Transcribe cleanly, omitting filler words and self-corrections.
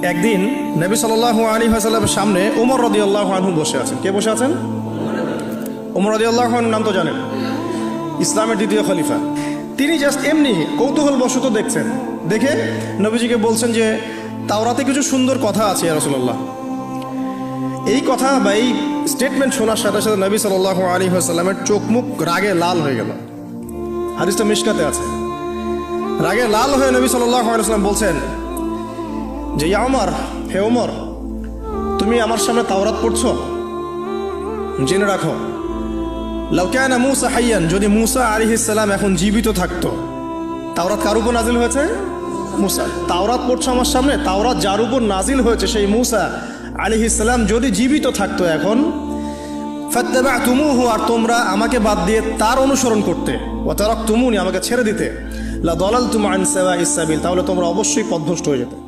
একদিন নবী সাল্লাল্লাহু আলাইহি ওয়াসাল্লামের সামনে ওমর রাদিয়াল্লাহু আনহু বসে আছেন। কে বসে আছেন? ওমর রাদিয়াল্লাহু আনহু নাম তো জানেন, ইসলামের দ্বিতীয় খলিফা। তিনি জাস্ট এমনি কৌতূহলবশত দেখছেন, দেখে নবীজিকে বলছেন যে তাওরাতে কিছু সুন্দর কথা আছে ইয়া রাসূলুল্লাহ। এই কথা বা এই স্টেটমেন্ট শোনার সাথে সাথে নবী সাল্লাল্লাহু আলাইহি ওয়াসাল্লামের চোখ মুখ রাগে লাল হয়ে গেল। হাদিসটা মিশকাতে আছে। রাগে লাল হয়ে নবী সাল্লাল্লাহু আলাইহি ওয়াসাল্লাম বলছেন যে ইয়া ওমর, হে ওমর, তুমি আমার সামনে তাওরাত পড়ছো? জেনে রাখো, লাউ কানা মূসা হাইয়ান, যদি মূসা আলাইহিস সালাম এখন জীবিত থাকতো। তাওরাত কার উপর নাজিল হয়েছে? মূসা। তাওরাত পড়ছো আমার সামনে, তাওরাত যার উপর নাজিল হয়েছে সেই মূসা আলাইহিস সালাম যদি জীবিত থাকতো এখন, ফাত্তাবা'তুমুহু, আর তোমরা আমাকে বাদ দিয়ে তার অনুসরণ করতে, ওয়া তারাকতুমুনি, আমাকে ছেড়ে দিতে, লা দালালতুম আন সাওয়াইস সাবিল, তাহলে তোমরা অবশ্যই পথভ্রষ্ট হয়ে যেতে।